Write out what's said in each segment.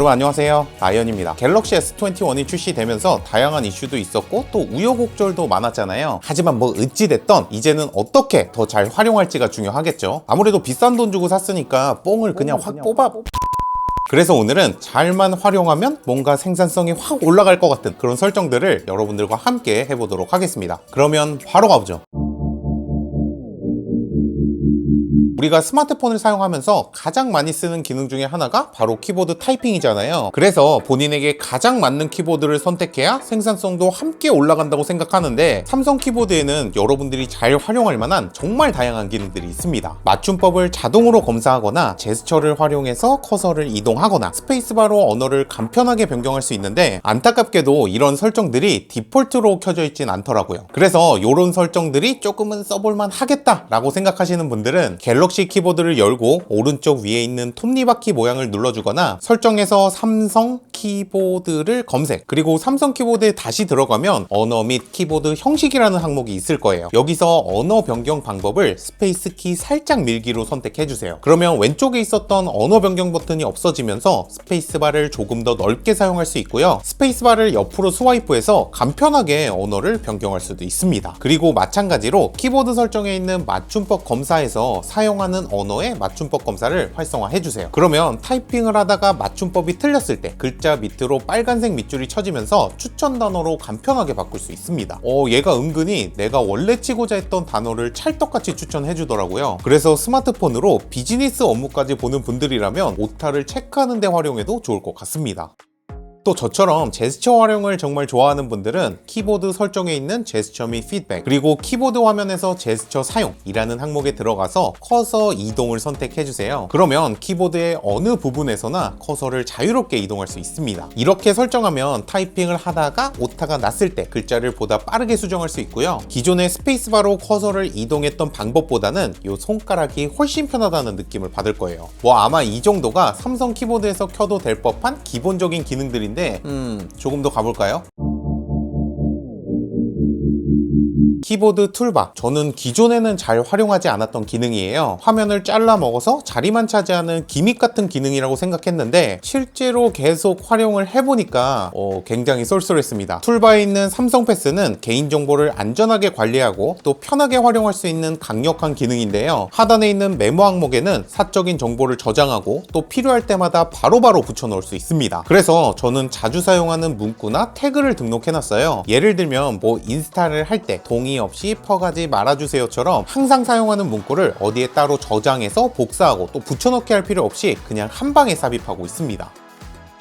여러분 안녕하세요, 라이언입니다. 갤럭시 S21이 출시되면서 다양한 이슈도 있었고 또 우여곡절도 많았잖아요. 하지만 뭐 어찌됐던 이제는 어떻게 더 잘 활용할지가 중요하겠죠. 아무래도 비싼 돈 주고 샀으니까 뽕을 그냥 확 뽑아. 그래서 오늘은 잘만 활용하면 뭔가 생산성이 확 올라갈 것 같은 그런 설정들을 여러분들과 함께 해보도록 하겠습니다. 그러면 바로 가보죠. 우리가 스마트폰을 사용하면서 가장 많이 쓰는 기능 중에 하나가 바로 키보드 타이핑이잖아요. 그래서 본인에게 가장 맞는 키보드를 선택해야 생산성도 함께 올라간다고 생각하는데, 삼성 키보드에는 여러분들이 잘 활용할 만한 정말 다양한 기능들이 있습니다. 맞춤법을 자동으로 검사하거나 제스처를 활용해서 커서를 이동하거나 스페이스바로 언어를 간편하게 변경할 수 있는데, 안타깝게도 이런 설정들이 디폴트로 켜져 있진 않더라고요. 그래서 이런 설정들이 조금은 써볼만 하겠다라고 생각하시는 분들은 갤럭시 키보드를 열고 오른쪽 위에 있는 톱니바퀴 모양을 눌러주거나 설정에서 삼성 키보드를 검색, 그리고 삼성 키보드에 다시 들어가면 언어 및 키보드 형식이라는 항목이 있을 거예요. 여기서 언어 변경 방법을 스페이스키 살짝 밀기로 선택해주세요. 그러면 왼쪽에 있었던 언어 변경 버튼이 없어지면서 스페이스바를 조금 더 넓게 사용할 수 있고요. 스페이스바를 옆으로 스와이프해서 간편하게 언어를 변경할 수도 있습니다. 그리고 마찬가지로 키보드 설정에 있는 맞춤법 검사에서 사용하는 언어의 맞춤법 검사를 활성화해주세요. 그러면 타이핑을 하다가 맞춤법이 틀렸을 때 글자 밑으로 빨간색 밑줄이 쳐지면서 추천 단어로 간편하게 바꿀 수 있습니다. 얘가 은근히 내가 원래 치고자 했던 단어를 찰떡같이 추천해주더라고요. 그래서 스마트폰으로 비즈니스 업무까지 보는 분들이라면 오타를 체크하는 데 활용해도 좋을 것 같습니다. 또 저처럼 제스처 활용을 정말 좋아하는 분들은 키보드 설정에 있는 제스처 및 피드백, 그리고 키보드 화면에서 제스처 사용이라는 항목에 들어가서 커서 이동을 선택해주세요. 그러면 키보드의 어느 부분에서나 커서를 자유롭게 이동할 수 있습니다. 이렇게 설정하면 타이핑을 하다가 오타가 났을 때 글자를 보다 빠르게 수정할 수 있고요. 기존의 스페이스바로 커서를 이동했던 방법보다는 이 손가락이 훨씬 편하다는 느낌을 받을 거예요. 아마 이 정도가 삼성 키보드에서 켜도 될 법한 기본적인 기능들인데 조금 더 가볼까요? 키보드 툴바, 저는 기존에는 잘 활용하지 않았던 기능이에요. 화면을 잘라 먹어서 자리만 차지하는 기믹 같은 기능이라고 생각했는데 실제로 계속 활용을 해보니까 굉장히 쏠쏠했습니다. 툴바에 있는 삼성 패스는 개인정보를 안전하게 관리하고 또 편하게 활용할 수 있는 강력한 기능인데요. 하단에 있는 메모 항목에는 사적인 정보를 저장하고 또 필요할 때마다 바로바로 붙여넣을 수 있습니다. 그래서 저는 자주 사용하는 문구나 태그를 등록해놨어요. 예를 들면 인스타를 할 때 동의 없이 퍼가지 말아주세요처럼 항상 사용하는 문구를 어디에 따로 저장해서 복사하고 또 붙여넣기 할 필요 없이 그냥 한 방에 삽입하고 있습니다.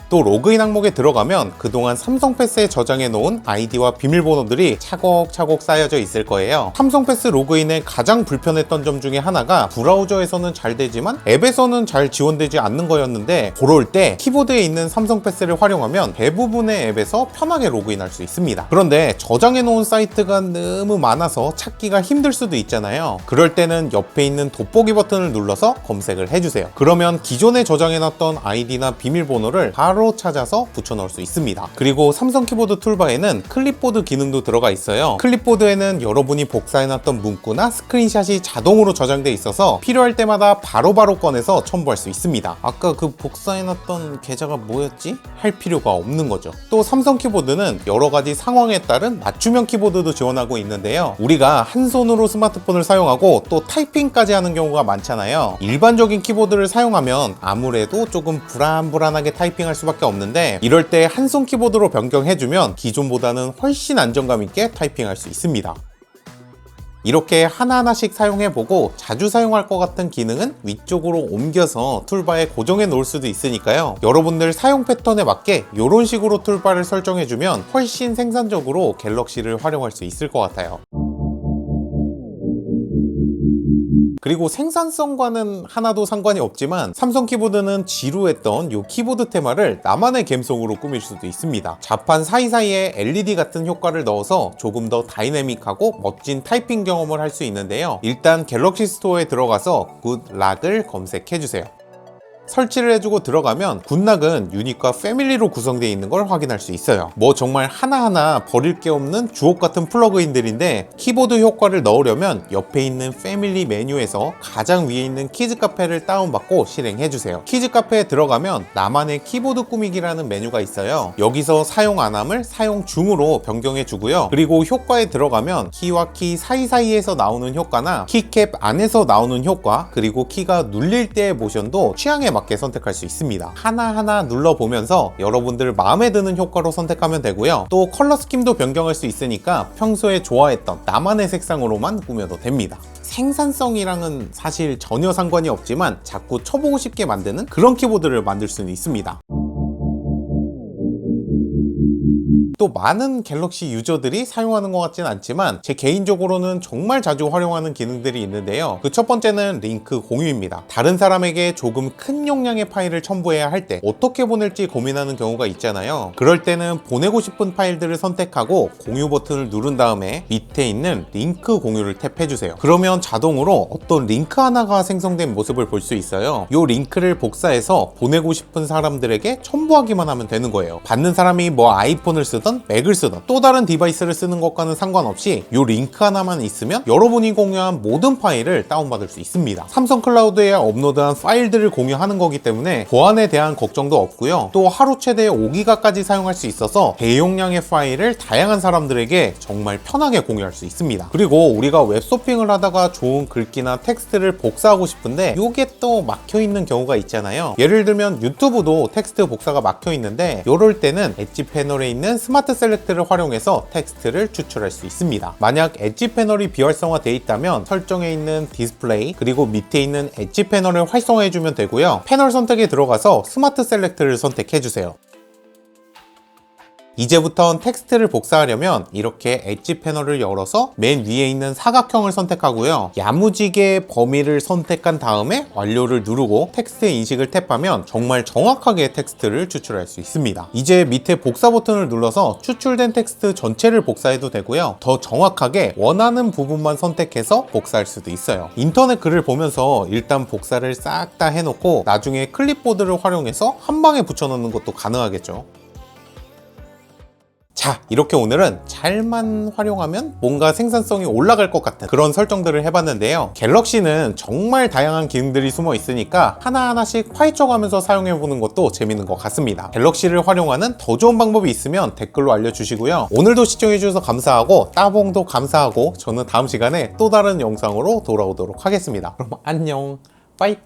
또 로그인 항목에 들어가면 그동안 삼성 패스에 저장해 놓은 아이디와 비밀번호들이 차곡차곡 쌓여져 있을 거예요. 삼성 패스 로그인에 가장 불편했던 점 중에 하나가 브라우저에서는 잘 되지만 앱에서는 잘 지원되지 않는 거였는데, 그럴 때 키보드에 있는 삼성 패스를 활용하면 대부분의 앱에서 편하게 로그인할 수 있습니다. 그런데 저장해 놓은 사이트가 너무 많아서 찾기가 힘들 수도 있잖아요. 그럴 때는 옆에 있는 돋보기 버튼을 눌러서 검색을 해주세요. 그러면 기존에 저장해 놨던 아이디나 비밀번호를 바로 찾아서 붙여넣을 수 있습니다. 그리고 삼성 키보드 툴바에는 클립보드 기능도 들어가 있어요. 클립보드에는 여러분이 복사해놨던 문구나 스크린샷이 자동으로 저장돼 있어서 필요할 때마다 바로바로 꺼내서 첨부할 수 있습니다. 아까 그 복사해놨던 계좌가 뭐였지? 할 필요가 없는 거죠. 또 삼성 키보드는 여러가지 상황에 따른 맞춤형 키보드도 지원하고 있는데요. 우리가 한 손으로 스마트폰을 사용하고 또 타이핑까지 하는 경우가 많잖아요. 일반적인 키보드를 사용하면 아무래도 조금 불안불안하게 타이핑할 수밖에 없는데, 이럴 때 한 손 키보드로 변경해주면 기존보다는 훨씬 안정감 있게 타이핑할 수 있습니다. 이렇게 하나하나씩 사용해보고 자주 사용할 것 같은 기능은 위쪽으로 옮겨서 툴바에 고정해 놓을 수도 있으니까요. 여러분들 사용 패턴에 맞게 이런 식으로 툴바를 설정해주면 훨씬 생산적으로 갤럭시를 활용할 수 있을 것 같아요. 그리고 생산성과는 하나도 상관이 없지만 삼성 키보드는 지루했던 이 키보드 테마를 나만의 감성으로 꾸밀 수도 있습니다. 좌판 사이사이에 LED 같은 효과를 넣어서 조금 더 다이내믹하고 멋진 타이핑 경험을 할 수 있는데요. 일단 갤럭시 스토어에 들어가서 굿락을 검색해주세요. 설치를 해주고 들어가면 군락은 유닛과 패밀리로 구성되어 있는 걸 확인할 수 있어요. 뭐 정말 하나하나 버릴 게 없는 주옥 같은 플러그인들인데, 키보드 효과를 넣으려면 옆에 있는 패밀리 메뉴에서 가장 위에 있는 키즈 카페를 다운받고 실행해주세요. 키즈 카페에 들어가면 나만의 키보드 꾸미기라는 메뉴가 있어요. 여기서 사용 안함을 사용 중으로 변경해주고요. 그리고 효과에 들어가면 키와 키 사이사이에서 나오는 효과나 키캡 안에서 나오는 효과, 그리고 키가 눌릴 때의 모션도 취향에 맞게 선택할 수 있습니다. 하나하나 눌러보면서 여러분들 마음에 드는 효과로 선택하면 되고요. 또 컬러 스킴도 변경할 수 있으니까 평소에 좋아했던 나만의 색상으로만 꾸며도 됩니다. 생산성이랑은 사실 전혀 상관이 없지만 자꾸 쳐보고 싶게 만드는 그런 키보드를 만들 수는 있습니다. 또 많은 갤럭시 유저들이 사용하는 것 같진 않지만 제 개인적으로는 정말 자주 활용하는 기능들이 있는데요. 그 첫 번째는 링크 공유입니다. 다른 사람에게 조금 큰 용량의 파일을 첨부해야 할 때 어떻게 보낼지 고민하는 경우가 있잖아요. 그럴 때는 보내고 싶은 파일들을 선택하고 공유 버튼을 누른 다음에 밑에 있는 링크 공유를 탭해주세요. 그러면 자동으로 어떤 링크 하나가 생성된 모습을 볼 수 있어요. 이 링크를 복사해서 보내고 싶은 사람들에게 첨부하기만 하면 되는 거예요. 받는 사람이 뭐 아이폰을 쓰던 맥을 쓰던 또 다른 디바이스를 쓰는 것과는 상관없이 이 링크 하나만 있으면 여러분이 공유한 모든 파일을 다운받을 수 있습니다. 삼성 클라우드에 업로드한 파일들을 공유하는 거기 때문에 보안에 대한 걱정도 없고요. 또 하루 최대 5기가까지 사용할 수 있어서 대용량의 파일을 다양한 사람들에게 정말 편하게 공유할 수 있습니다. 그리고 우리가 웹서핑을 하다가 좋은 글귀나 텍스트를 복사하고 싶은데 이게 또 막혀있는 경우가 있잖아요. 예를 들면 유튜브도 텍스트 복사가 막혀있는데 이럴 때는 엣지 패널에 있는 스마트 셀렉트를 활용해서 텍스트를 추출할 수 있습니다. 만약 엣지 패널이 비활성화되어 있다면 설정에 있는 디스플레이 그리고 밑에 있는 엣지 패널을 활성화해주면 되고요. 패널 선택에 들어가서 스마트 셀렉트를 선택해주세요. 이제부턴 텍스트를 복사하려면 이렇게 엣지 패널을 열어서 맨 위에 있는 사각형을 선택하고요. 야무지게 범위를 선택한 다음에 완료를 누르고 텍스트 인식을 탭하면 정말 정확하게 텍스트를 추출할 수 있습니다. 이제 밑에 복사 버튼을 눌러서 추출된 텍스트 전체를 복사해도 되고요. 더 정확하게 원하는 부분만 선택해서 복사할 수도 있어요. 인터넷 글을 보면서 일단 복사를 싹 다 해놓고 나중에 클립보드를 활용해서 한 방에 붙여넣는 것도 가능하겠죠. 자, 이렇게 오늘은 잘만 활용하면 뭔가 생산성이 올라갈 것 같은 그런 설정들을 해봤는데요. 갤럭시는 정말 다양한 기능들이 숨어 있으니까 하나하나씩 파헤쳐가면서 사용해보는 것도 재밌는 것 같습니다. 갤럭시를 활용하는 더 좋은 방법이 있으면 댓글로 알려주시고요. 오늘도 시청해주셔서 감사하고 따봉도 감사하고 저는 다음 시간에 또 다른 영상으로 돌아오도록 하겠습니다. 그럼 안녕, 빠이.